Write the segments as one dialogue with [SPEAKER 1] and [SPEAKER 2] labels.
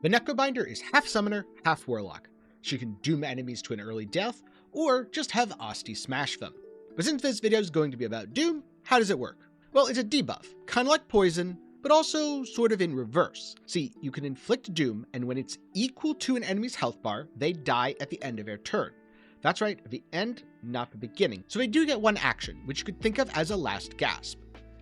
[SPEAKER 1] The Necrobinder is half summoner, half warlock. She can doom enemies to an early death, or just have Asti smash them. But since this video is going to be about doom, how does it work? Well, it's a debuff, kind of like poison, but also sort of in reverse. See, you can inflict doom, and when it's equal to an enemy's health bar, they die at the end of their turn. That's right, the end, not the beginning. So they do get one action, which you could think of as a last gasp.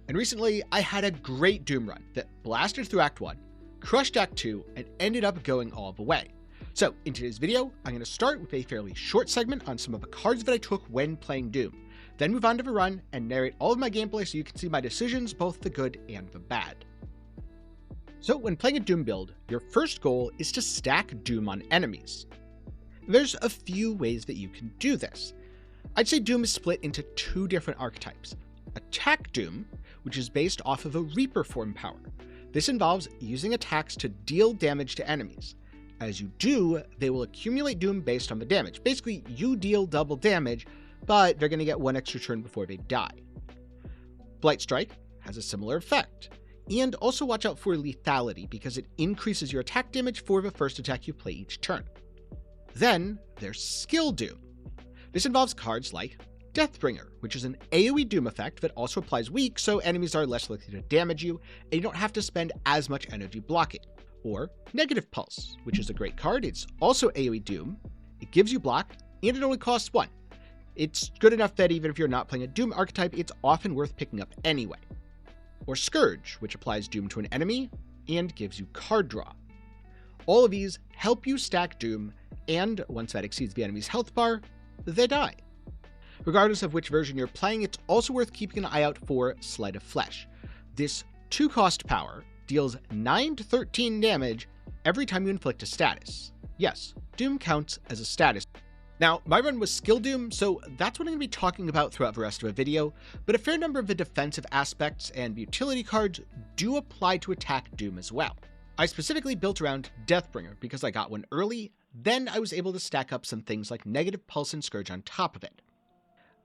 [SPEAKER 1] And recently, I had a great doom run that blasted through Act 1, crushed Act 2, and ended up going all the way. So in today's video, I'm going to start with a fairly short segment on some of the cards that I took when playing Doom, then move on to the run and narrate all of my gameplay so you can see my decisions, both the good and the bad. So when playing a Doom build, your first goal is to stack Doom on enemies. There's a few ways that you can do this. I'd say Doom is split into two different archetypes. Attack Doom, which is based off of a Reaper form power. This involves using attacks to deal damage to enemies. As you do, they will accumulate Doom based on the damage. Basically, you deal double damage, but they're going to get one extra turn before they die. Blight Strike has a similar effect. And also watch out for lethality, because it increases your attack damage for the first attack you play each turn. Then there's Skill Doom. This involves cards like Deathbringer, which is an AoE Doom effect that also applies weak, so enemies are less likely to damage you, and you don't have to spend as much energy blocking. Or Negative Pulse, which is a great card. It's also AoE Doom, it gives you block, and it only costs 1. It's good enough that even if you're not playing a Doom archetype, it's often worth picking up anyway. Or Scourge, which applies Doom to an enemy, and gives you card draw. All of these help you stack Doom, and once that exceeds the enemy's health bar, they die. Regardless of which version you're playing, it's also worth keeping an eye out for Sleight of Flesh. This 2-cost power deals 9 to 13 damage every time you inflict a status. Yes, Doom counts as a status. Now, my run was Skill Doom, so that's what I'm going to be talking about throughout the rest of the video, but a fair number of the defensive aspects and utility cards do apply to Attack Doom as well. I specifically built around Deathbringer because I got one early, then I was able to stack up some things like Negative Pulse and Scourge on top of it.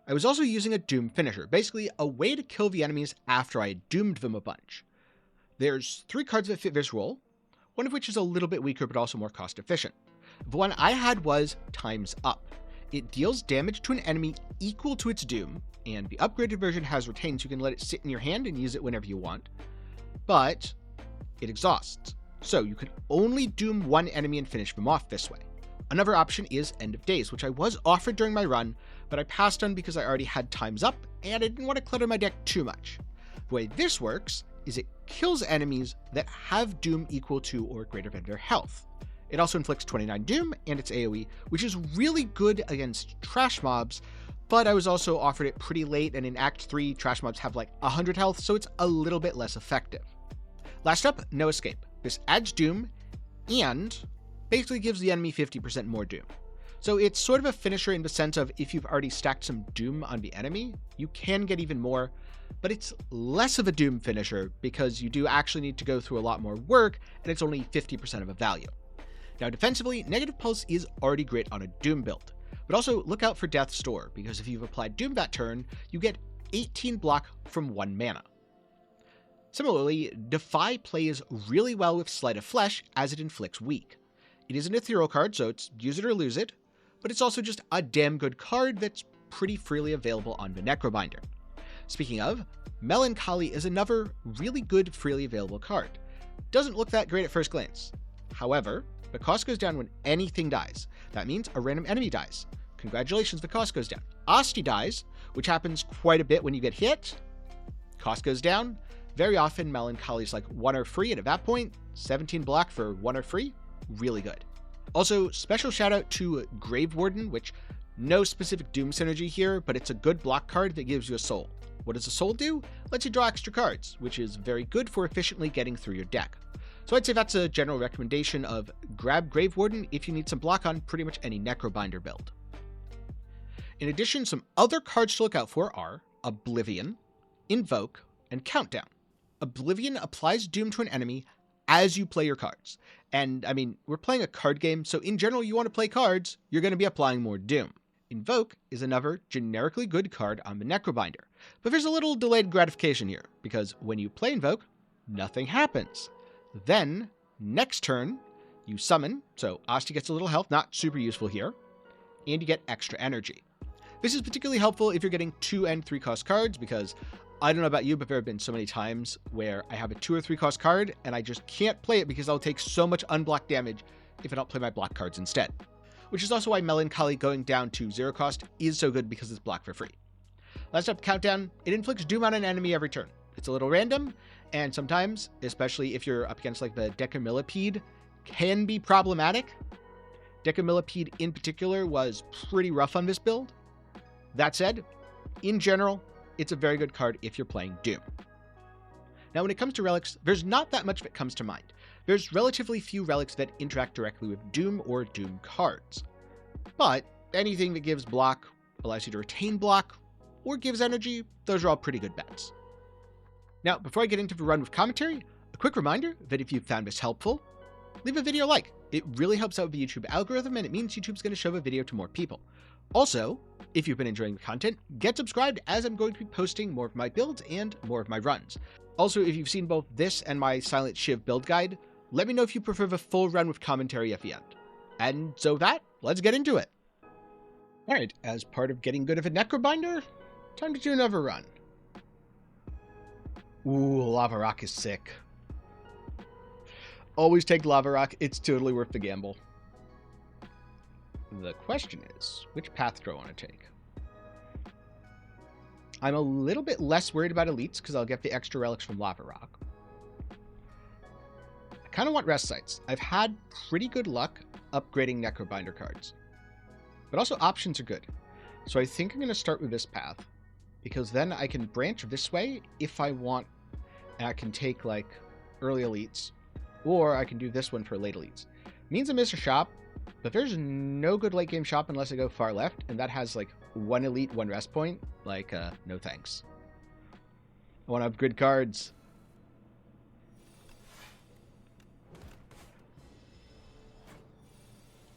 [SPEAKER 1] I was also using a Doom finisher, basically a way to kill the enemies after I had doomed them a bunch. There's 3 cards that fit this role, one of which is a little bit weaker but also more cost efficient. The one I had was Time's Up. It deals damage to an enemy equal to its Doom, and the upgraded version has retained so you can let it sit in your hand and use it whenever you want, but it exhausts, so you can only doom one enemy and finish them off this way. Another option is End of Days, which I was offered during my run, but I passed on because I already had Time's Up, and I didn't want to clutter my deck too much. The way this works is it kills enemies that have Doom equal to or greater than their health. It also inflicts 29 Doom, and it's AoE, which is really good against trash mobs, but I was also offered it pretty late, and in Act 3, trash mobs have like 100 health, so it's a little bit less effective. Last up, No Escape. This adds Doom, and basically gives the enemy 50% more Doom. So it's sort of a finisher in the sense of if you've already stacked some Doom on the enemy, you can get even more, but it's less of a Doom finisher because you do actually need to go through a lot more work, and it's only 50% of a value. Now defensively, Negative Pulse is already great on a Doom build, but also look out for Death's Door, because if you've applied Doom that turn, you get 18 block from 1 mana. Similarly, Defy plays really well with Sleight of Flesh as it inflicts weak. It is an ethereal card, so it's use it or lose it, but it's also just a damn good card that's pretty freely available on the Necrobinder. Speaking of, Melancholy is another really good freely available card. Doesn't look that great at first glance. However, the cost goes down when anything dies. That means a random enemy dies. Congratulations, the cost goes down. Asti dies, which happens quite a bit when you get hit. Cost goes down. Very often, Melancholy's like 1 or free, and at that point, 17 block for 1 or free, really good. Also, special shout out to Grave Warden, which no specific Doom synergy here, but it's a good block card that gives you a soul. What does a soul do? Lets you draw extra cards, which is very good for efficiently getting through your deck. So I'd say that's a general recommendation of grab Grave Warden if you need some block on pretty much any Necrobinder build. In addition, some other cards to look out for are Oblivion, Invoke, and Countdown. Oblivion applies Doom to an enemy as you play your cards. And I mean, we're playing a card game, so in general you want to play cards, you're going to be applying more Doom. Invoke is another generically good card on the Necrobinder, but there's a little delayed gratification here, because when you play Invoke, nothing happens. Then, next turn, You summon, so Asti gets a little health, not super useful here, and you get extra energy. This is particularly helpful if you're getting 2 and 3 cost cards, because I don't know about you, but there have been so many times where I have a 2 or 3 cost card and I just can't play it because I'll take so much unblocked damage if I don't play my block cards instead. Which is also why Melancholy going down to 0 cost is so good, because it's blocked for free. Last up, Countdown. It inflicts doom on an enemy every turn. It's a little random, and sometimes, especially if you're up against like the Decamillipede, can be problematic. Decamillipede in particular was pretty rough on this build. That said, in general, it's a very good card if you're playing Doom. Now, when it comes to relics, there's not that much that comes to mind. There's relatively few relics that interact directly with Doom or Doom cards. But anything that gives block, allows you to retain block, or gives energy, those are all pretty good bets. Now, before I get into the run with commentary, a quick reminder that if you found this helpful, leave a video a like. It really helps out the YouTube algorithm, and it means YouTube's going to show the video to more people. Also, if you've been enjoying the content, get subscribed, as I'm going to be posting more of my builds and more of my runs. Also, if you've seen both this and my Silent Shiv build guide, let me know if you prefer the full run with commentary at the end. And so that, let's get into it. Alright, as part of getting good at a Necrobinder, time to do another run. Ooh, Lava Rock is sick. Always take Lava Rock, it's totally worth the gamble. The question is, which path do I want to take? I'm a little bit less worried about elites because I'll get the extra relics from Lava Rock. I kind of want rest sites. I've had pretty good luck upgrading Necrobinder cards. But also options are good. So I think I'm going to start with this path, because then I can branch this way if I want, and I can take like early elites, or I can do this one for late elites. Means I miss a shop, but there's no good late game shop unless I go far left, and that has like 1 elite, 1 rest point. Like, no thanks. I want to upgrade cards.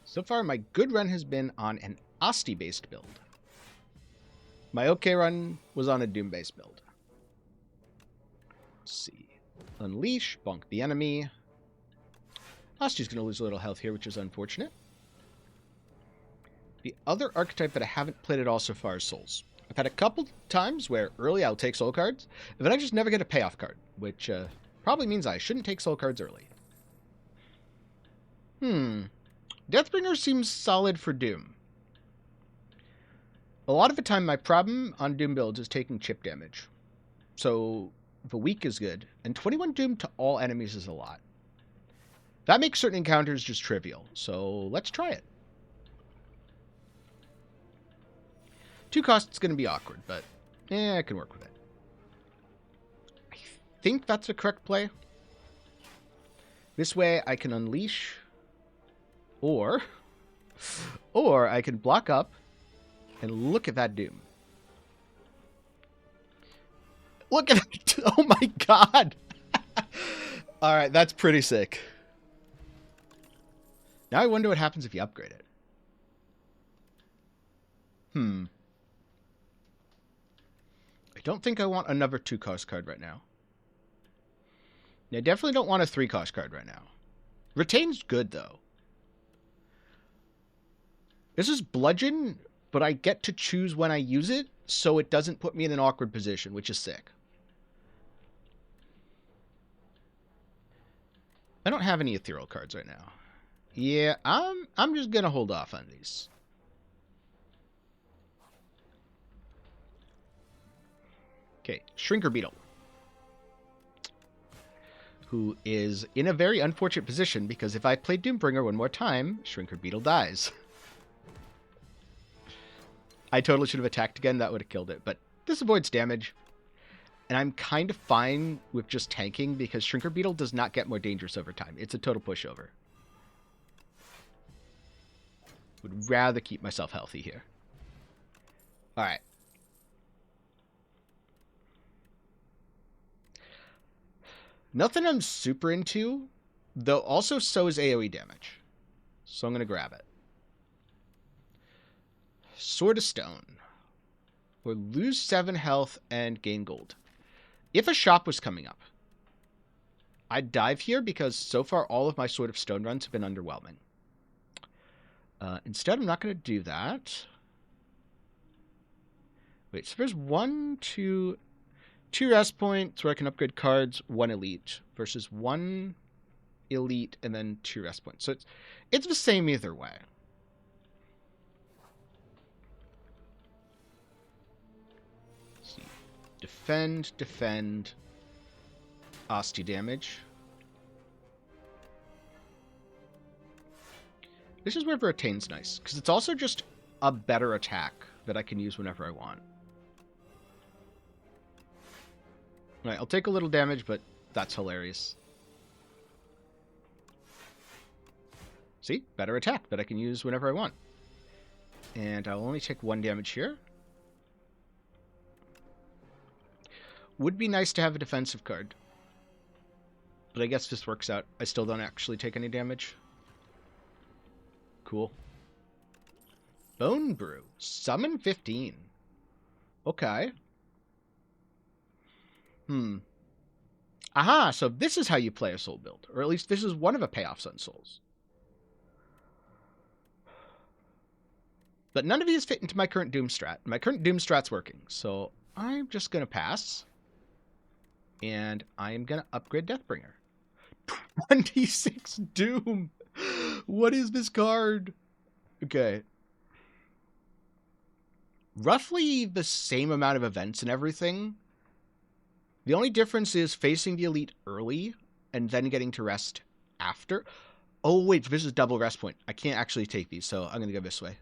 [SPEAKER 1] So far, my good run has been on an Asti-based build. My okay run was on a Doom-based build. Let's see. Unleash, bonk the enemy. Asti's going to lose a little health here, which is unfortunate. The other archetype that I haven't played at all so far is Souls. I've had a couple times where early I'll take Soul cards, but I just never get a payoff card, which probably means I shouldn't take Soul cards early. Deathbringer seems solid for Doom. A lot of the time, my problem on Doom builds is taking chip damage. So, the weak is good, and 21 Doom to all enemies is a lot. That makes certain encounters just trivial, so let's try it. 2 costs is going to be awkward, but I can work with it. I think that's a correct play. This way I can unleash, or I can block up and look at that Doom. Look at that. Oh my god. All right, that's pretty sick. Now I wonder what happens if you upgrade it. I don't think I want another 2-cost card right now. I definitely don't want a 3-cost card right now. Retain's good, though. This is Bludgeon, but I get to choose when I use it, so it doesn't put me in an awkward position, which is sick. I don't have any ethereal cards right now. Yeah, I'm just gonna hold off on these. Okay, Shrinker Beetle, who is in a very unfortunate position because if I play Doombringer one more time, Shrinker Beetle dies. I totally should have attacked again, that would have killed it, but this avoids damage. And I'm kind of fine with just tanking because Shrinker Beetle does not get more dangerous over time. It's a total pushover. Would rather keep myself healthy here. Alright. Nothing I'm super into, though also so is AoE damage. So I'm going to grab it. Sword of Stone. Or lose 7 health and gain gold. If a shop was coming up, I'd dive here because so far all of my Sword of Stone runs have been underwhelming. Instead, I'm not going to do that. Wait, so there's two rest points where I can upgrade cards, 1 elite, versus 1 elite and then 2 rest points. So it's the same either way. Let's see. Defend. Asti damage. This is where Vertain's nice, because it's also just a better attack that I can use whenever I want. Alright, I'll take a little damage, but that's hilarious. See? Better attack that I can use whenever I want. And I'll only take 1 damage here. Would be nice to have a defensive card. But I guess this works out. I still don't actually take any damage. Cool. Bone Brew. Summon 15. Okay. Aha, so this is how you play a soul build. Or at least this is one of the payoffs on souls. But none of these fit into my current Doom strat. My current Doom strat's working, so I'm just going to pass. And I am going to upgrade Deathbringer. 26 Doom! What is this card? Okay. Roughly the same amount of events and everything. The only difference is facing the elite early and then getting to rest after. Oh, wait, this is double rest point. I can't actually take these, so I'm going to go this way.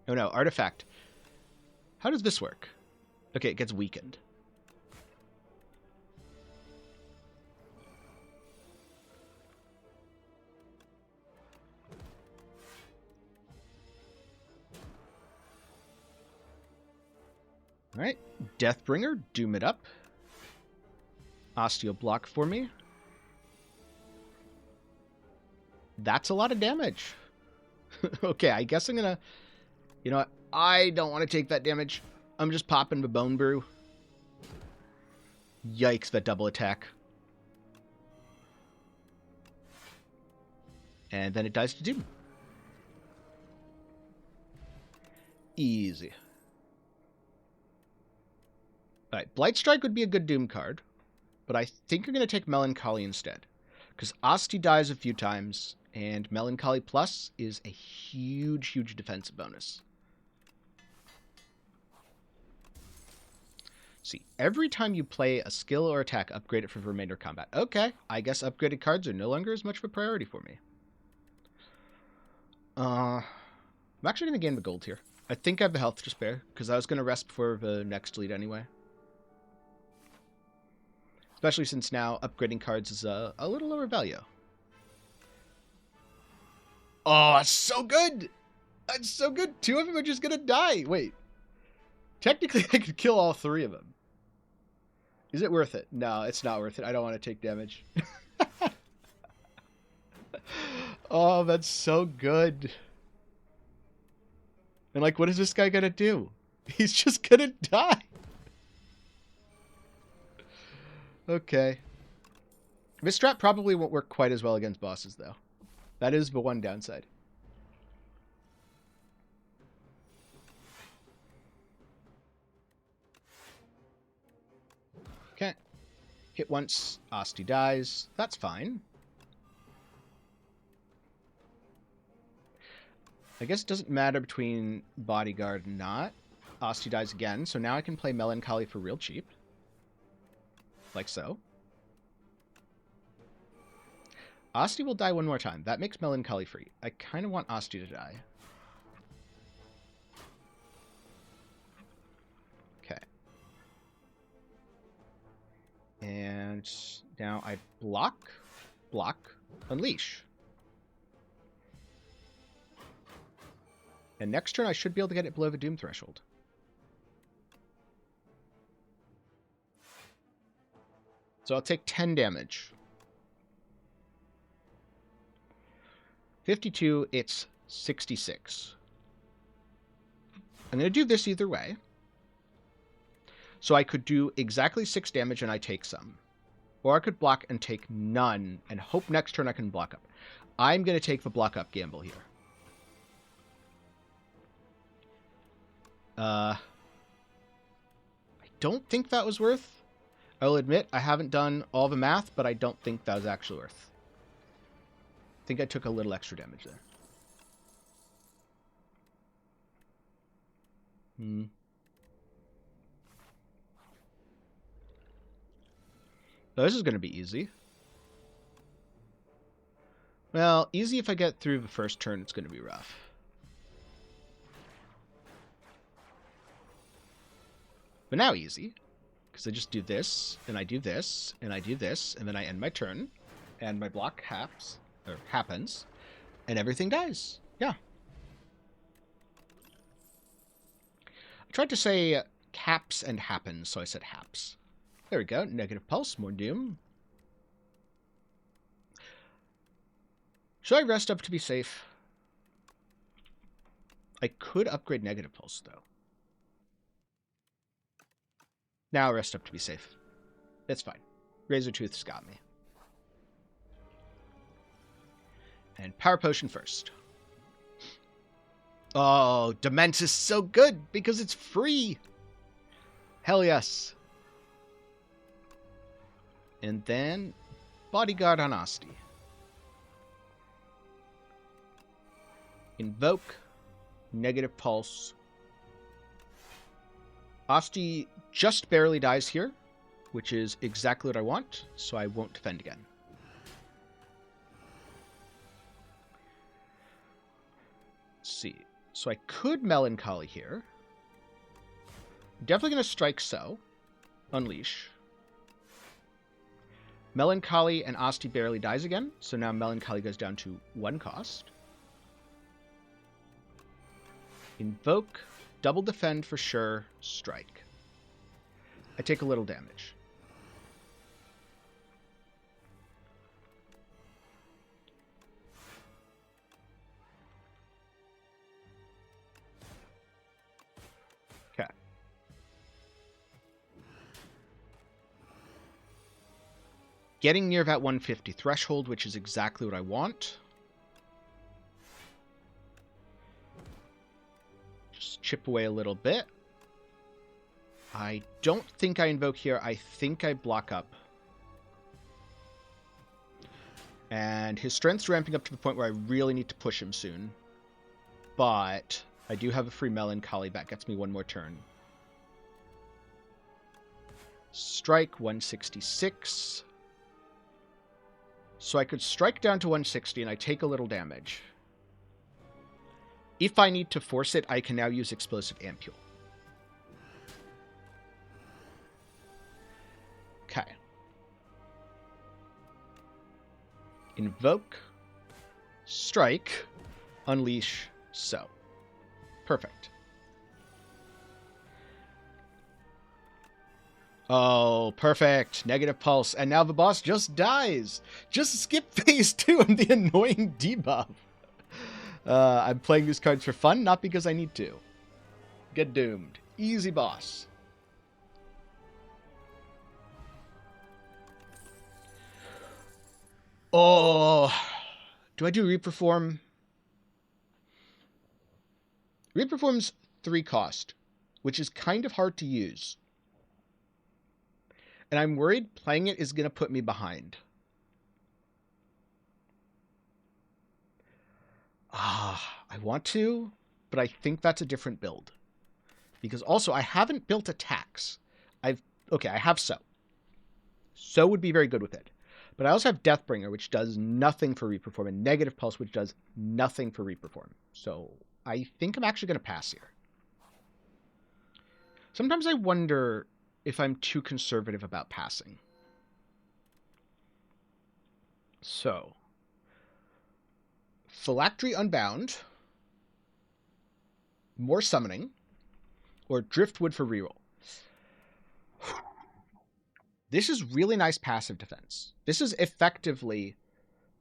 [SPEAKER 1] Oh no, artifact. How does this work? Okay, it gets weakened. Alright, Deathbringer, doom it up. Osteo block for me. That's a lot of damage. Okay, I guess I'm gonna... You know what? I don't want to take that damage. I'm just popping the Bone Brew. Yikes, that double attack. And then it dies to Doom. Easy. Alright, Blight Strike would be a good Doom card, but I think I'm going to take Melancholy instead. Because Asti dies a few times, and Melancholy Plus is a huge, huge defensive bonus. See, every time you play a skill or attack, upgrade it for the remainder of combat. Okay, I guess upgraded cards are no longer as much of a priority for me. I'm actually going to gain the gold here. I think I have the health to spare, because I was going to rest before the next lead anyway. Especially since now upgrading cards is a little lower value. Oh, that's so good! That's so good! 2 of them are just gonna die! Wait. Technically, I could kill all 3 of them. Is it worth it? No, it's not worth it. I don't want to take damage. Oh, that's so good. And like, what is this guy gonna do? He's just gonna die! Okay. This strat probably won't work quite as well against bosses, though. That is the one downside. Okay. Hit once, Asti dies. That's fine. I guess it doesn't matter between Bodyguard and not. Asti dies again, so now I can play Melancholy for real cheap. Like so. Asti will die one more time. That makes Melancholy free. I kind of want Asti to die. Okay. And now I block, unleash. And next turn I should be able to get it below the Doom threshold. So I'll take 10 damage. 52, it's 66. I'm going to do this either way. So I could do exactly 6 damage and I take some. Or I could block and take none and hope next turn I can block up. I'm going to take the block up gamble here. I don't think that was worth. I'll admit I haven't done all the math, but I don't think that was actually worth. I think I took a little extra damage there. So this is going to be easy. Well, easy if I get through the first turn. It's going to be rough. But now easy. Because I just do this, and I do this, and I do this, and then I end my turn. And my block happens. And everything dies. Yeah. I tried to say caps and happens, so I said haps. There we go. Negative pulse, more doom. Should I rest up to be safe? I could upgrade negative pulse, though. Now I'll rest up to be safe. That's fine. Razor Tooth's got me. And Power Potion first. Oh, Demence is so good because it's free. Hell yes. And then Bodyguard on Asti. Invoke. Negative pulse. Asti just barely dies here, which is exactly what I want, so I won't defend again. Let's see. So I could Melancholy here. Definitely going to strike so. Unleash. Melancholy and Asti barely dies again, so now Melancholy goes down to 1 cost. Invoke, double defend for sure, strike. I take a little damage. Okay. Getting near that 150 threshold, which is exactly what I want. Just chip away a little bit. I don't think I invoke here. I think I block up. And his strength's ramping up to the point where I really need to push him soon. But I do have a free Melancholy. That gets me 1 more turn. Strike 166. So I could strike down to 160 and I take a little damage. If I need to force it, I can now use Explosive Ampule. Okay. Invoke. Strike. Unleash. So. Perfect. Oh, perfect. Negative pulse. And now the boss just dies. Just skip phase 2 of the annoying debuff. I'm playing these cards for fun, not because I need to. Get doomed. Easy boss. Oh, do I do Reperform? Reperform's 3 cost, which is kind of hard to use. And I'm worried playing it is going to put me behind. I want to, but I think that's a different build. Because also, I haven't built attacks. I have So. So would be very good with it. But I also have Deathbringer, which does nothing for Reperform, and Negative Pulse, which does nothing for Reperform. So I think I'm actually going to pass here. Sometimes I wonder if I'm too conservative about passing. So, Phylactery Unbound, more Summoning, or Driftwood for reroll. This is really nice passive defense. This is effectively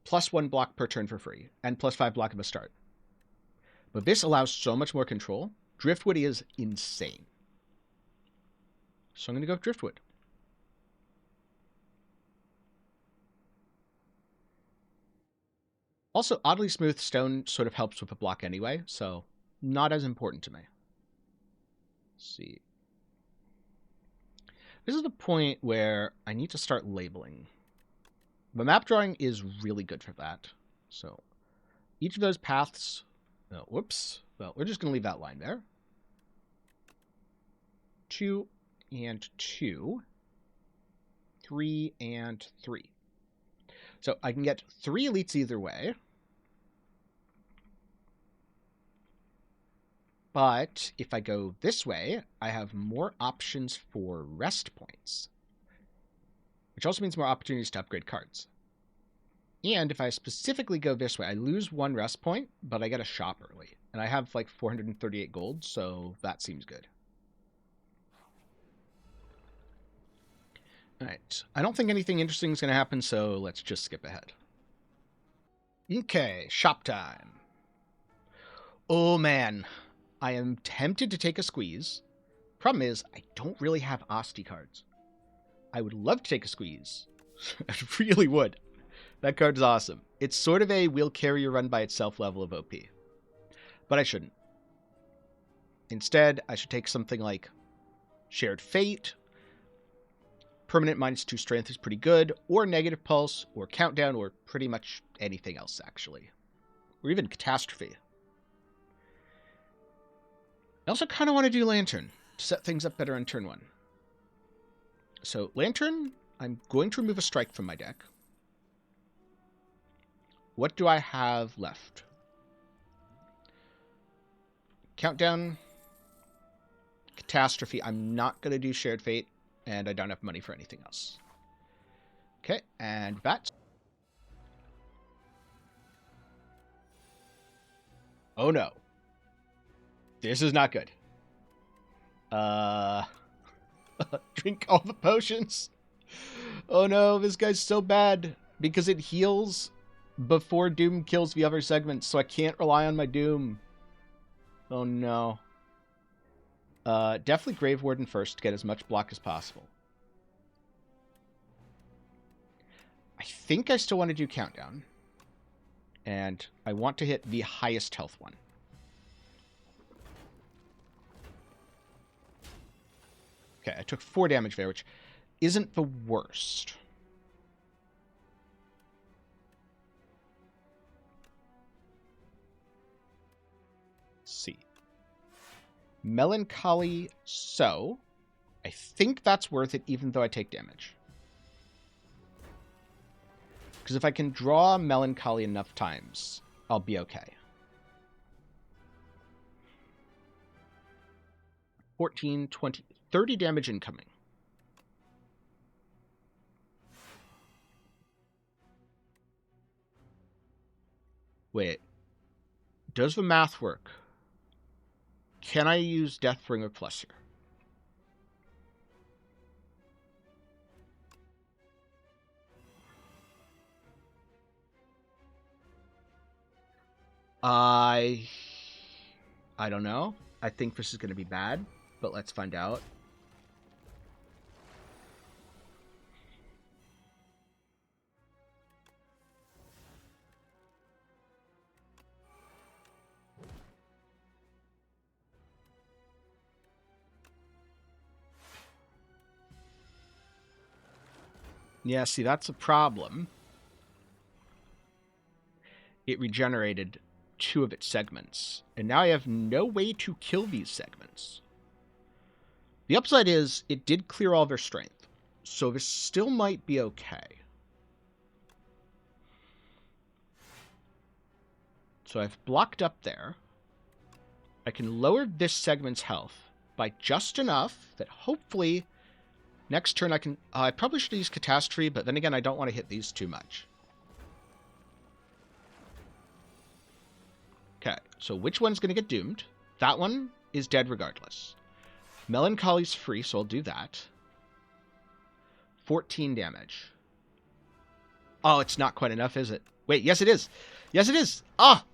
[SPEAKER 1] +1 block per turn for free, and +5 block of a start. But this allows so much more control. Driftwood is insane. So I'm going to go with Driftwood. Also, oddly smooth stone sort of helps with a block anyway, so not as important to me. Let's see. This is the point where I need to start labeling. The map drawing is really good for that. So each of those paths... Oh, whoops. Well, we're just going to leave that line there. 2 and 2. 3 and 3. So I can get 3 elites either way. But if I go this way, I have more options for rest points. Which also means more opportunities to upgrade cards. And if I specifically go this way, I lose 1 rest point, but I get a shop early. And I have like 438 gold, so that seems good. Alright, I don't think anything interesting is going to happen, so let's just skip ahead. Okay, shop time. Oh man, I am tempted to take a squeeze. Problem is, I don't really have Asti cards. I would love to take a squeeze. I really would. That card's awesome. It's sort of a will carry your run by itself level of OP. But I shouldn't. Instead, I should take something like Shared Fate. Permanent -2 strength is pretty good, or Negative Pulse, or Countdown, or pretty much anything else, actually. Or even Catastrophe. I also kind of want to do Lantern, to set things up better on turn 1. So, Lantern, I'm going to remove a strike from my deck. What do I have left? Countdown, Catastrophe. I'm not going to do Shared Fate, and I don't have money for anything else. Okay, and bats. Oh no. This is not good. Drink all the potions. Oh no, this guy's so bad. Because it heals before Doom kills the other segments, so I can't rely on my Doom. Oh no. Definitely Grave Warden first to get as much block as possible. I think I still want to do Countdown. And I want to hit the highest health one. Okay, I took 4 damage there, which isn't the worst. Let's see. Melancholy, so I think that's worth it even though I take damage. Because if I can draw Melancholy enough times, I'll be okay. 14, 20, 30 damage incoming. Wait. Does the math work? Can I use Deathbringer Plus here? I don't know. I think this is going to be bad, but let's find out. Yeah, see, that's a problem. It regenerated 2 of its segments, and now I have no way to kill these segments. The upside is, it did clear all their strength, so this still might be okay. So I've blocked up there. I can lower this segment's health by just enough that hopefully next turn I can... I probably should use Catastrophe, but then again I don't want to hit these too much. Okay, so which one's going to get doomed? That one is dead regardless. Melancholy's free, so I'll do that. 14 damage. Oh, it's not quite enough, is it? Wait, yes it is. Yes it is. Ah!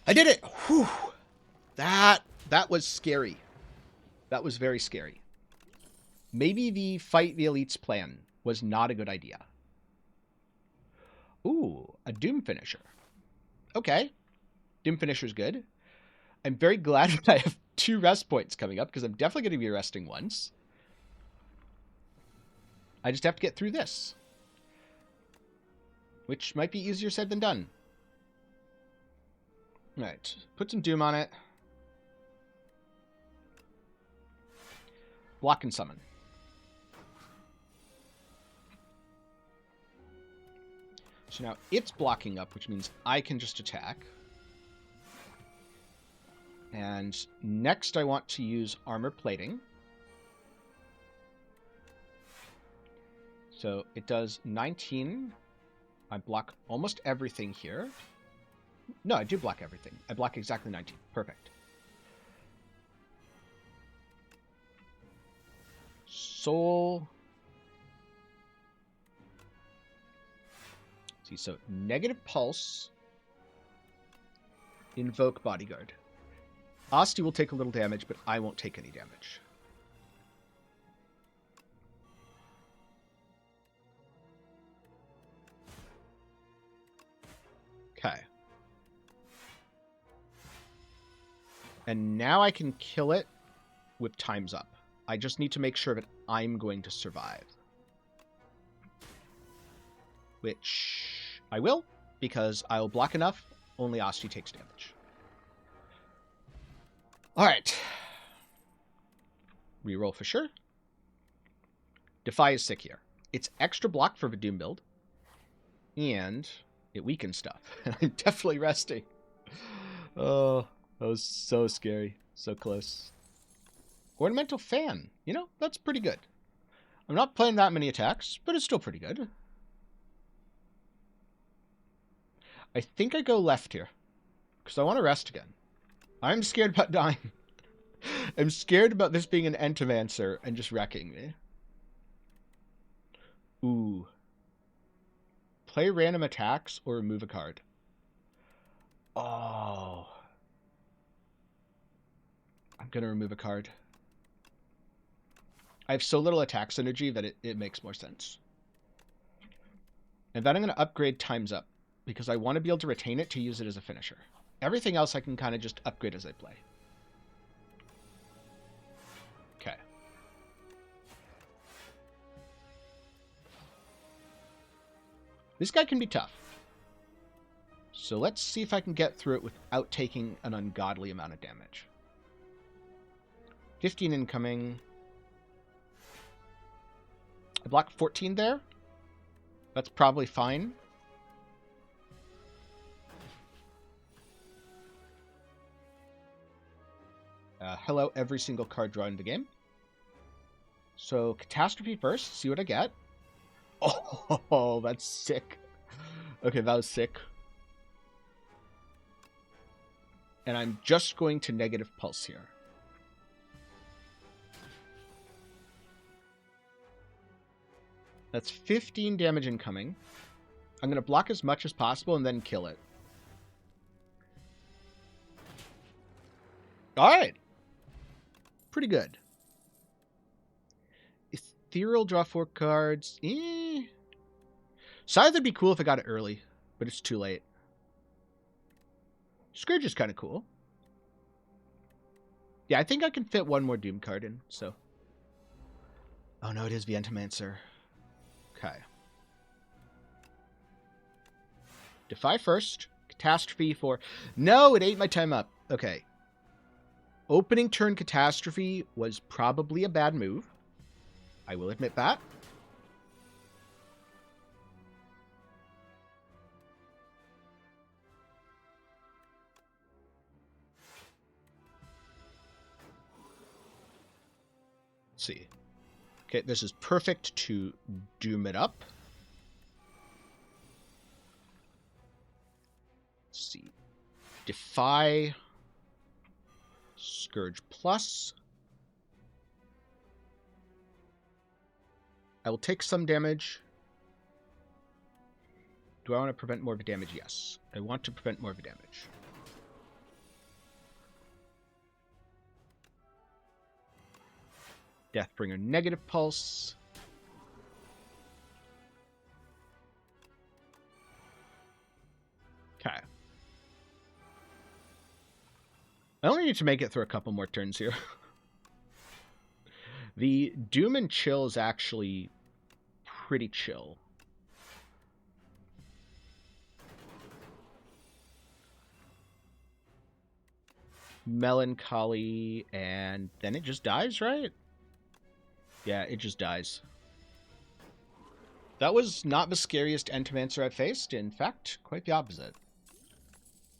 [SPEAKER 1] I did it! Whew! That was scary. That was very scary. Maybe the Fight the Elites plan was not a good idea. Ooh, a Doom finisher. Okay. Doom Finisher's good. I'm very glad that I have 2 rest points coming up, because I'm definitely going to be resting once. I just have to get through this, which might be easier said than done. All right. Put some Doom on it. Block and summon. So now it's blocking up, which means I can just attack. And next I want to use armor plating. So it does 19. I block almost everything here. No, I do block everything. I block exactly 19. Perfect. Soul. See, so negative pulse. Invoke bodyguard. Asti will take a little damage, but I won't take any damage. Okay. And now I can kill it with times up. I just need to make sure that I'm going to survive. Which I will, because I'll block enough, only Asti takes damage. Alright. Reroll for sure. Defy is sick here. It's extra block for the Doom build. And it weakens stuff. And I'm definitely resting. Oh, that was so scary. So close. Ornamental Fan. You know, that's pretty good. I'm not playing that many attacks, but it's still pretty good. I think I go left here, because I want to rest again. I'm scared about dying. I'm scared about this being an Entomancer and just wrecking me. Ooh. Play random attacks or remove a card. Oh. I'm going to remove a card. I have so little attack synergy that it makes more sense. And then I'm going to upgrade times up, because I want to be able to retain it to use it as a finisher. Everything else I can kind of just upgrade as I play. Okay. This guy can be tough. So let's see if I can get through it without taking an ungodly amount of damage. 15 incoming. I blocked 14 there. That's probably fine. Hello, every single card drawn in the game. So, Catastrophe first, see what I get. Oh, that's sick. Okay, that was sick. And I'm just going to negative pulse here. That's 15 damage incoming. I'm going to block as much as possible and then kill it. Alright. Pretty good. Ethereal, draw 4 cards. Scythe would be cool if I got it early, but it's too late. Scourge is kind of cool. Yeah, I think I can fit one more Doom card in, so. Oh no, it is the Entomancer. Okay. Defy first. Catastrophe for... No, it ate my time up. Okay. Opening turn Catastrophe was probably a bad move. I will admit that. Let's see. Okay, this is perfect to Doom it up. Let's see. Defy... Scourge plus. I will take some damage. Do I want to prevent more of the damage? Yes. I want to prevent more of the damage. Deathbringer negative pulse. Okay. I only need to make it through a couple more turns here. The Doom and Chill is actually pretty chill. Melancholy, and then it just dies, right? Yeah, it just dies. That was not the scariest Entomancer I've faced. In fact, quite the opposite.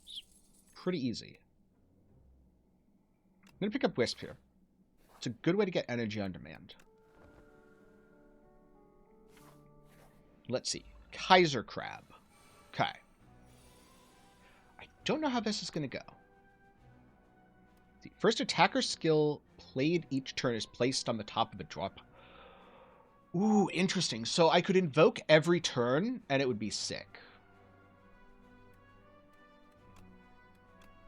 [SPEAKER 1] It's pretty easy. I'm going to pick up Wisp here. It's a good way to get energy on demand. Let's see. Kaiser Crab. Okay. I don't know how this is going to go. The first attacker skill played each turn is placed on the top of a drop. Ooh, interesting. So I could invoke every turn, and it would be sick.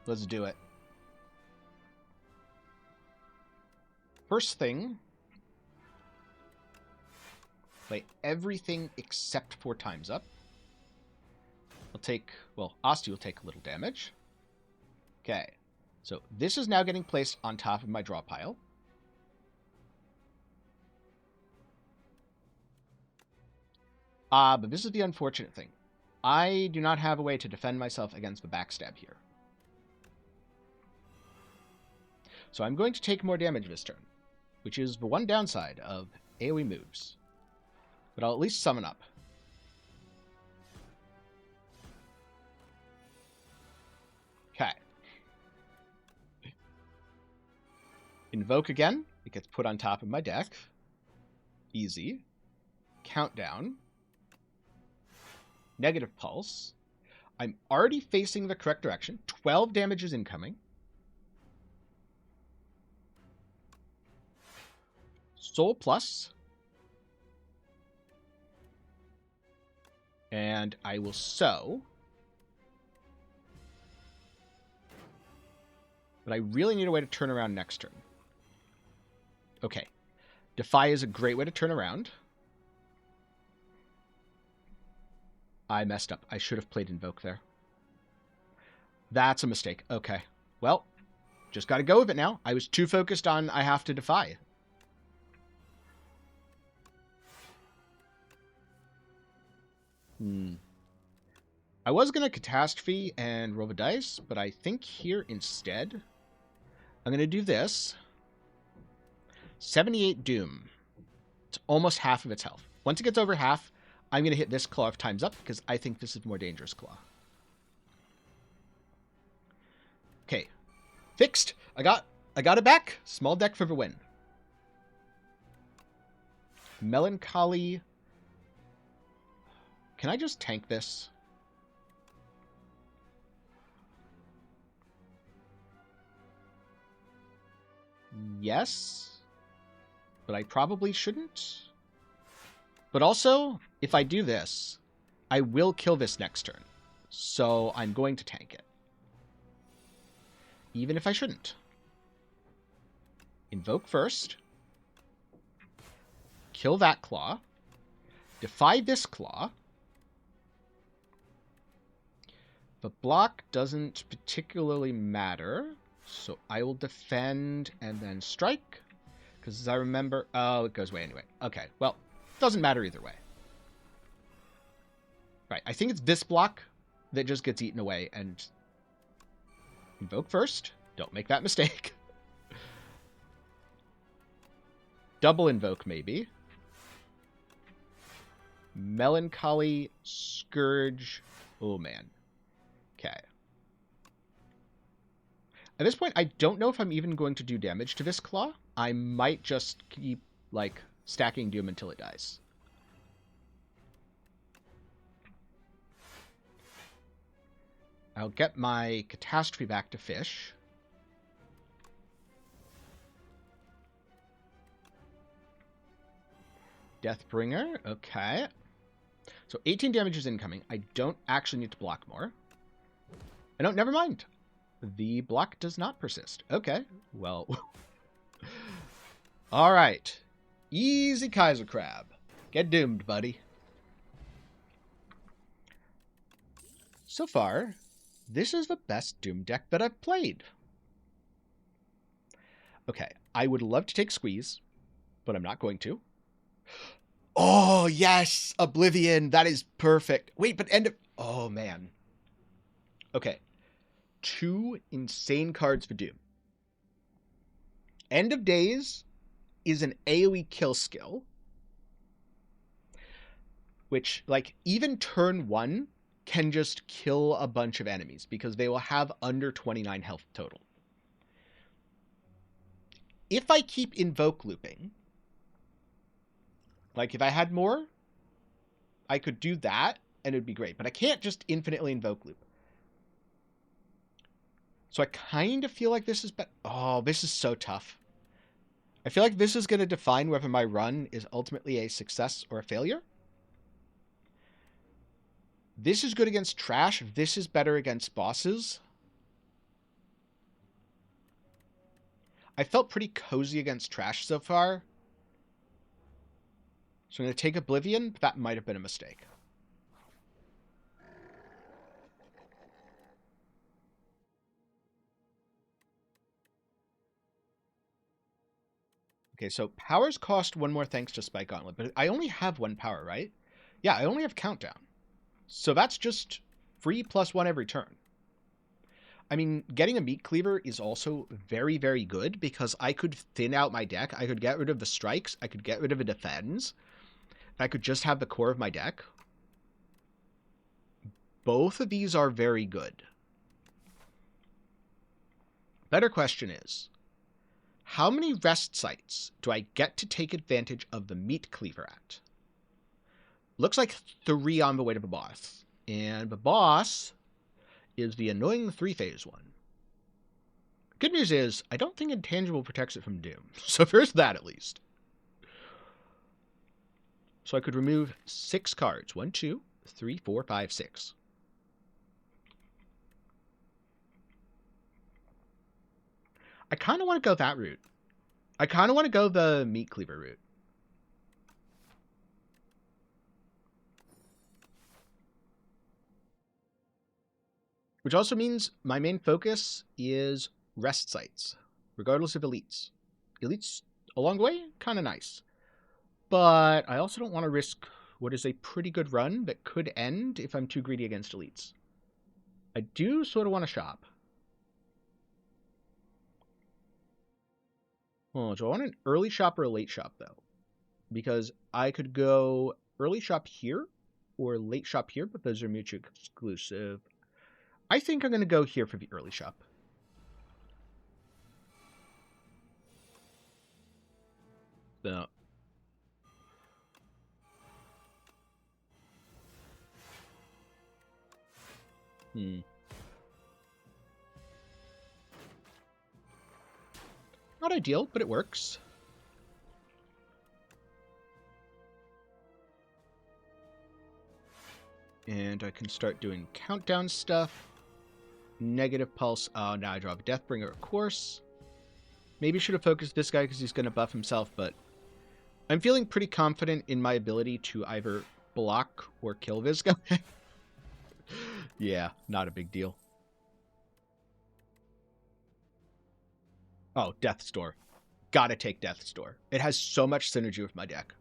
[SPEAKER 1] Let's do it. First thing, play everything except for Time's Up. I'll take, well, Asti will take a little damage. Okay, so this is now getting placed on top of my draw pile. But this is the unfortunate thing. I do not have a way to defend myself against the backstab here. So I'm going to take more damage this turn, which is the one downside of AoE moves. But I'll at least summon up. Okay. Invoke again. It gets put on top of my deck. Easy. Countdown. Negative Pulse. I'm already facing the correct direction. 12 damage is incoming. Soul Plus. And I will sow. But I really need a way to turn around next turn. Okay. Defy is a great way to turn around. I messed up. I should have played Invoke there. That's a mistake. Okay. Well, just got to go with it now. I was too focused on I have to Defy. I was going to Catastrophe and roll the dice, but I think here instead, I'm going to do this. 78 Doom. It's almost half of its health. Once it gets over half, I'm going to hit this claw if Time's Up, because I think this is a more dangerous claw. Okay. Fixed. I got it back. Small deck for the win. Melancholy. Can I just tank this? Yes. But I probably shouldn't. But also, if I do this, I will kill this next turn. So I'm going to tank it. Even if I shouldn't. Invoke first. Kill that claw. Defy this claw. The block doesn't particularly matter. So I will defend and then strike. Because as I remember... Oh, it goes away anyway. Okay, well, doesn't matter either way. Right, I think it's this block that just gets eaten away. And invoke first. Don't make that mistake. Double invoke, maybe. Melancholy, Scourge. Oh, man. Okay. At this point, I don't know if I'm even going to do damage to this claw. I might just keep, like, stacking Doom until it dies. I'll get my Catastrophe back to fish. Deathbringer, okay. So 18 damage is incoming. I don't actually need to block more. I don't, never mind. The block does not persist. Okay, well. All right. Easy Kaiser Crab. Get doomed, buddy. So far, this is the best Doom deck that I've played. Okay, I would love to take Squeeze, but I'm not going to. Oh, yes! Oblivion! That is perfect. Wait, but end of... Oh, man. Okay. 2 insane cards for Doom. End of Days is an AoE kill skill, which, like, even turn 1 can just kill a bunch of enemies because they will have under 29 health total. If I keep Invoke looping, like, if I had more, I could do that, and it would be great. But I can't just infinitely Invoke loop. So I kind of feel like this is... Oh, this is so tough. I feel like this is going to define whether my run is ultimately a success or a failure. This is good against trash. This is better against bosses. I felt pretty cozy against trash so far. So I'm going to take Oblivion, but that might have been a mistake. Okay, so powers cost 1 more thanks to Spike Gauntlet, but I only have 1 power, right? Yeah, I only have Countdown. So that's just free +1 every turn. I mean, getting a Meat Cleaver is also very, very good because I could thin out my deck. I could get rid of the strikes. I could get rid of the defends. I could just have the core of my deck. Both of these are very good. Better question is, how many rest sites do I get to take advantage of the Meat Cleaver at? Looks like 3 on the way to the boss. And the boss is the annoying 3-phase one. Good news is, I don't think Intangible protects it from Doom. So there's that at least. So I could remove 6 cards. 1, 2, 3, 4, 5, 6. I kind of want to go that route. I kind of want to go the Meat Cleaver route. Which also means my main focus is rest sites, regardless of elites. Elites along the way, kind of nice. But I also don't want to risk what is a pretty good run that could end if I'm too greedy against elites. I do sort of want to shop. Oh, do I want an early shop or a late shop, though? Because I could go early shop here or late shop here, but those are mutually exclusive. I think I'm going to go here for the early shop. So. Not ideal, but it works. And I can start doing countdown stuff. Negative pulse. Oh, now I draw the Deathbringer, of course. Maybe should have focused this guy because he's going to buff himself, but I'm feeling pretty confident in my ability to either block or kill this guy. Yeah, not a big deal. Oh, Death's Door. Gotta take Death's Door. It has so much synergy with my deck.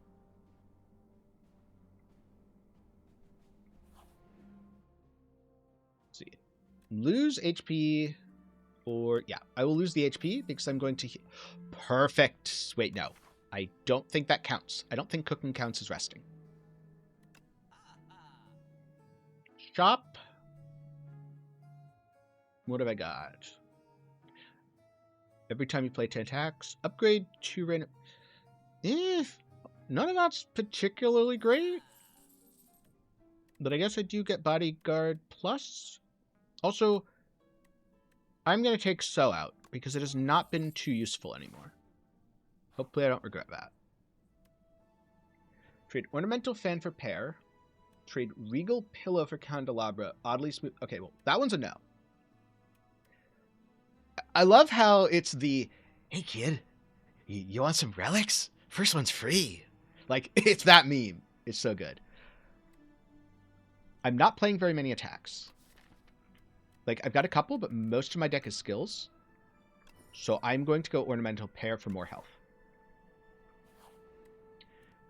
[SPEAKER 1] Let's see. Lose HP, or... Yeah, I will lose the HP because I'm going to... Perfect. Wait, no. I don't think that counts. I don't think cooking counts as resting. Shop. What have I got? Every time you play 10 attacks, upgrade 2 random... None of that's particularly great. But I guess I do get Bodyguard Plus. Also, I'm going to take So out, because it has not been too useful anymore. Hopefully I don't regret that. Trade Ornamental Fan for Pair. Trade Regal Pillow for Candelabra. Oddly smooth... Okay, well, that one's a no. I love how it's the, hey kid, you want some relics? First one's free. Like, it's that meme. It's so good. I'm not playing very many attacks. Like, I've got a couple, but most of my deck is skills. So I'm going to go Ornamental Pair for more health.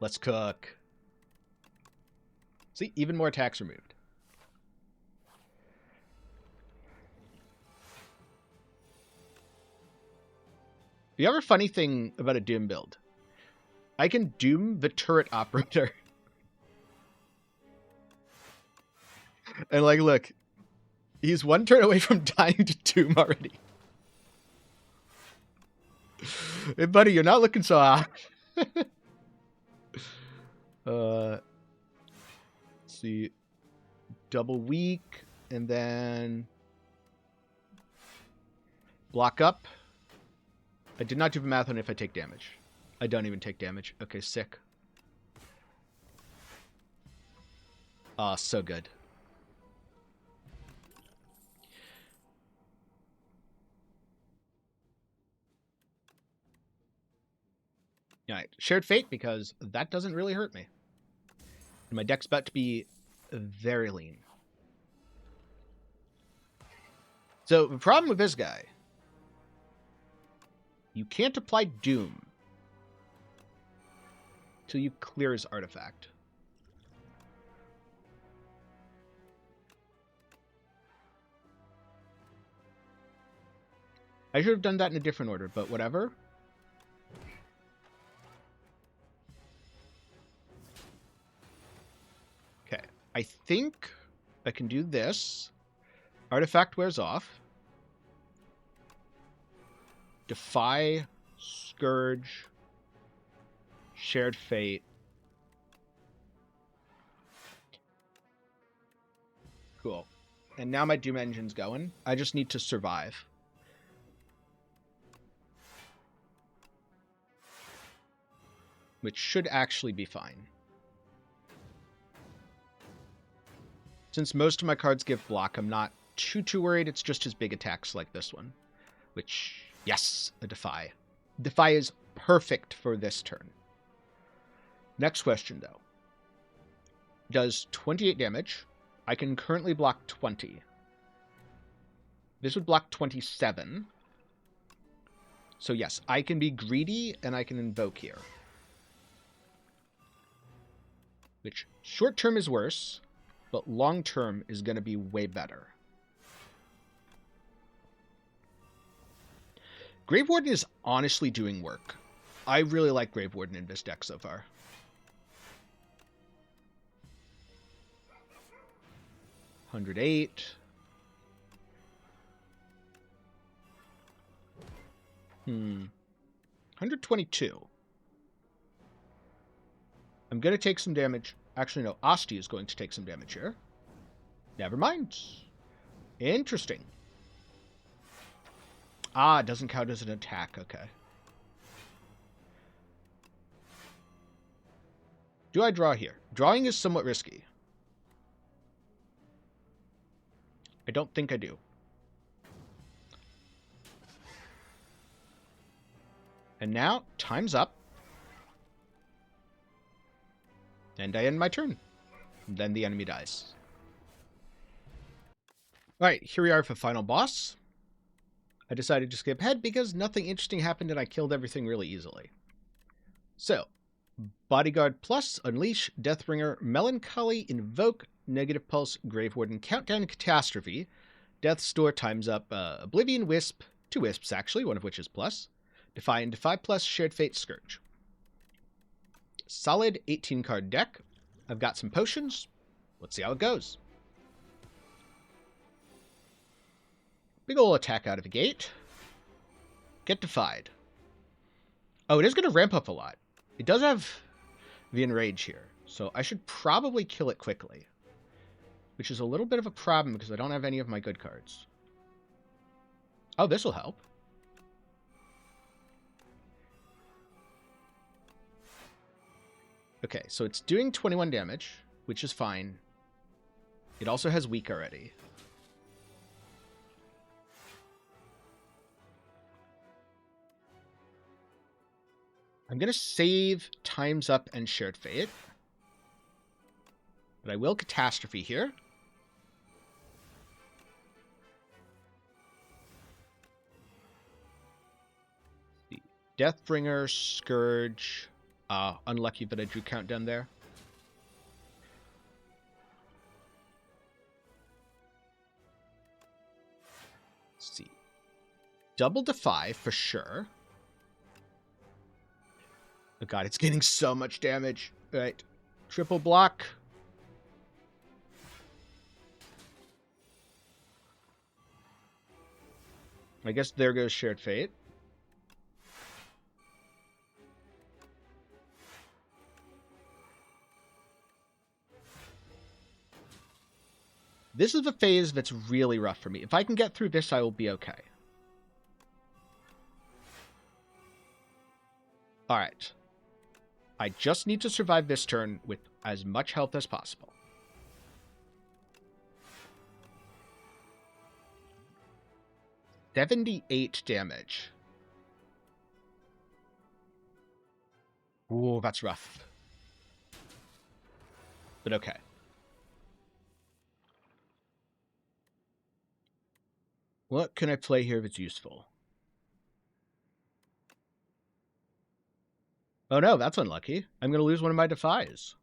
[SPEAKER 1] Let's cook. See, even more attacks removed. The other funny thing about a Doom build, I can Doom the turret operator. And like, look, he's one turn away from dying to Doom already. Hey, buddy, you're not looking so hot. Let's see. Double weak, and then block up. I did not do the math on if I take damage. I don't even take damage. Okay, sick. Ah, so good. Alright, Shared Fate, because that doesn't really hurt me. And my deck's about to be very lean. So, the problem with this guy, you can't apply Doom till you clear his artifact. I should have done that in a different order, but whatever. Okay, I think I can do this. Artifact wears off. Defy, Scourge, Shared Fate. Cool. And now my Doom engine's going. I just need to survive. Which should actually be fine. Since most of my cards give block, I'm not too worried. It's just his big attacks like this one. Which, yes, a Defy. Defy is perfect for this turn. Next question, though. Does 28 damage. I can currently block 20. This would block 27. So yes, I can be greedy and I can invoke here. Which, short term is worse, but long term is going to be way better. Grave Warden is honestly doing work. I really like Grave Warden in this deck so far. $108. $122. I'm going to take some damage. Actually, no. Asti is going to take some damage here. Never mind. Interesting. Ah, it doesn't count as an attack. Okay. Do I draw here? Drawing is somewhat risky. I don't think I do. And now, time's up. And I end my turn. And then the enemy dies. Alright, here we are for final boss. I decided to skip ahead because nothing interesting happened and I killed everything really easily. So, Bodyguard Plus, Unleash, Deathbringer, Melancholy, Invoke, Negative Pulse, Grave Warden, Countdown, Catastrophe, Death Store, times up, Oblivion, Wisp, 2 Wisps actually, one of which is plus, Defy and Defy Plus, Shared Fate, Scourge. Solid 18 card deck. I've got some potions. Let's see how it goes. Big ol' attack out of the gate. Get defied. Oh, it is going to ramp up a lot. It does have the Enrage here, so I should probably kill it quickly. Which is a little bit of a problem because I don't have any of my good cards. Oh, this will help. Okay, so it's doing 21 damage, which is fine. It also has weak already. I'm going to save Time's Up and Shared Fate. But I will Catastrophe here. Deathbringer, Scourge. Unlucky that I drew Countdown there. Let's see. Double Defy for sure. Oh god, it's getting so much damage. All right. Triple block. I guess there goes Shared Fate. This is the phase that's really rough for me. If I can get through this, I will be okay. All right. I just need to survive this turn with as much health as possible. $78 damage. Ooh, that's rough. But okay. What can I play here that's useful? Oh no, that's unlucky. I'm going to lose one of my Defies.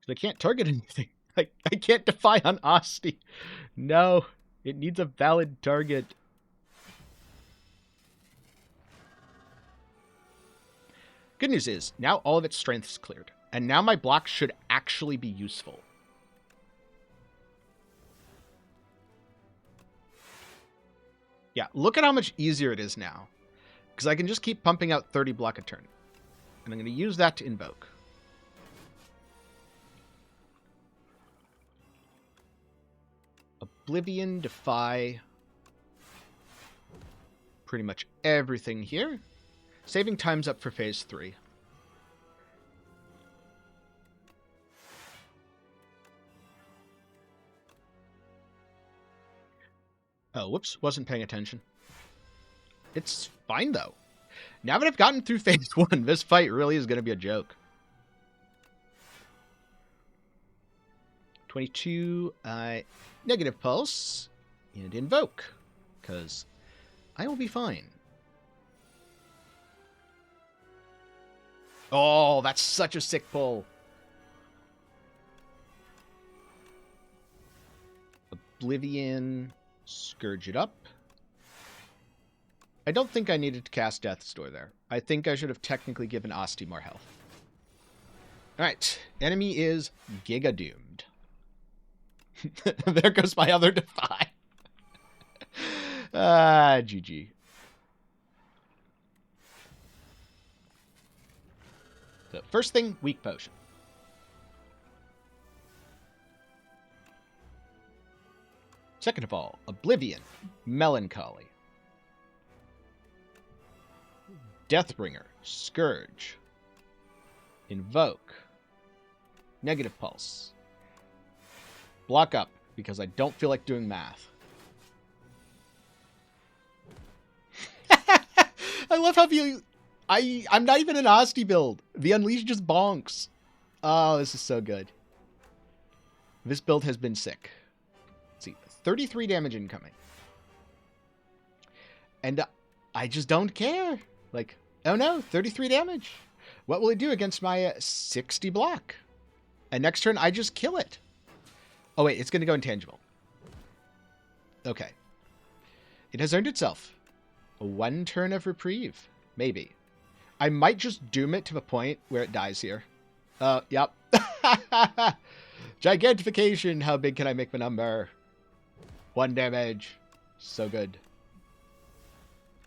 [SPEAKER 1] I can't target anything. I can't Defy on Asti. No, it needs a valid target. Good news is, now all of its strength is cleared. And now my block should actually be useful. Yeah, look at how much easier it is now. Because I can just keep pumping out 30 block a turn. And I'm going to use that to invoke. Oblivion, Defy. Pretty much everything here. Saving time's up for phase 3. Oh, whoops. Wasn't paying attention. It's fine, though. Now that I've gotten through phase 1, this fight really is going to be a joke. 22, negative pulse, and invoke, because I will be fine. Oh, that's such a sick pull. Oblivion, Scourge it up. I don't think I needed to cast Death's Door there. I think I should have technically given Asti more health. Alright, enemy is Giga Doomed. There goes my other Defy. GG. So first thing, Weak Potion. Second of all, Oblivion, Melancholy. Deathbringer, Scourge. Invoke. Negative Pulse. Block up, because I don't feel like doing math. I love how I'm not even an Asti build. The Unleash just bonks. Oh, this is so good. This build has been sick. Let's see, 33 damage incoming. And I just don't care. Like, oh no, 33 damage. What will it do against my 60 block? And next turn, I just kill it. Oh wait, it's going to go intangible. Okay. It has earned itself one turn of reprieve. Maybe. I might just doom it to the point where it dies here. Yep. Gigantification. How big can I make the number? 1 damage. So good.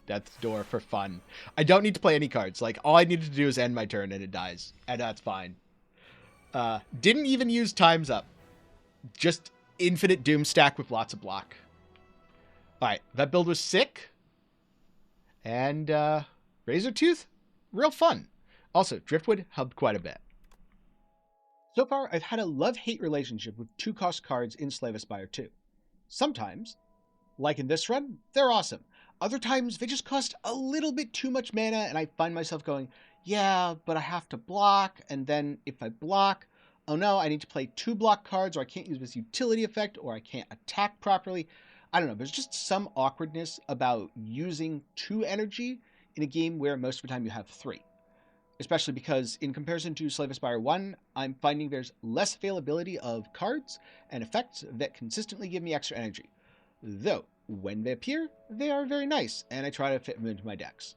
[SPEAKER 1] Death's Door for fun. I don't need to play any cards. Like, all I needed to do is end my turn and it dies. And that's fine. Didn't even use Time's Up. Just infinite doom stack with lots of block. Alright, that build was sick. And, Razortooth? Real fun. Also, Driftwood helped quite a bit. So far, I've had a love-hate relationship with 2-cost cards in Slay the Spire 2. Sometimes, like in this run, they're awesome. Other times, they just cost a little bit too much mana, and I find myself going, yeah, but I have to block, and then if I block, oh no, I need to play 2 block cards, or I can't use this utility effect, or I can't attack properly. I don't know, there's just some awkwardness about using 2 energy in a game where most of the time you have 3. Especially because in comparison to Slay the Spire 1, I'm finding there's less availability of cards and effects that consistently give me extra energy. Though, when they appear, they are very nice, and I try to fit them into my decks.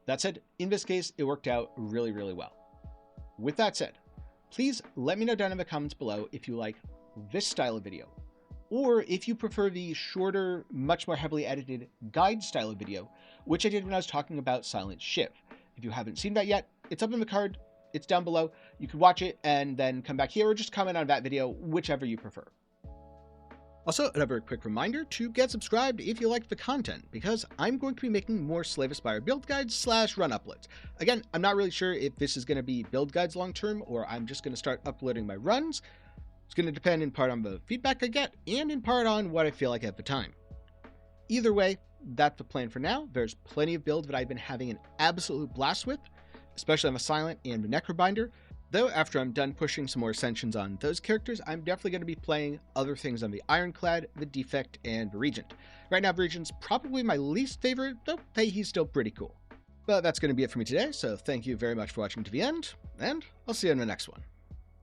[SPEAKER 1] That said, in this case, it worked out really, really well. With that said, please let me know down in the comments below if you like this style of video, or if you prefer the shorter, much more heavily edited guide style of video, which I did when I was talking about Silent Shiv. If you haven't seen that yet, it's up in the card, it's down below. You can watch it and then come back here or just comment on that video, whichever you prefer. Also, another quick reminder to get subscribed if you like the content, because I'm going to be making more Slay the Spire build guides / run uploads. Again, I'm not really sure if this is going to be build guides long term, or I'm just going to start uploading my runs. It's going to depend in part on the feedback I get, and in part on what I feel like at the time. Either way, that's the plan for now. There's plenty of builds that I've been having an absolute blast with, especially on the Silent and the Necrobinder. Though after I'm done pushing some more Ascensions on those characters, I'm definitely going to be playing other things on the Ironclad, the Defect, and the Regent. Right now, the Regent's probably my least favorite, though hey, he's still pretty cool. But that's going to be it for me today, so thank you very much for watching to the end, and I'll see you in the next one.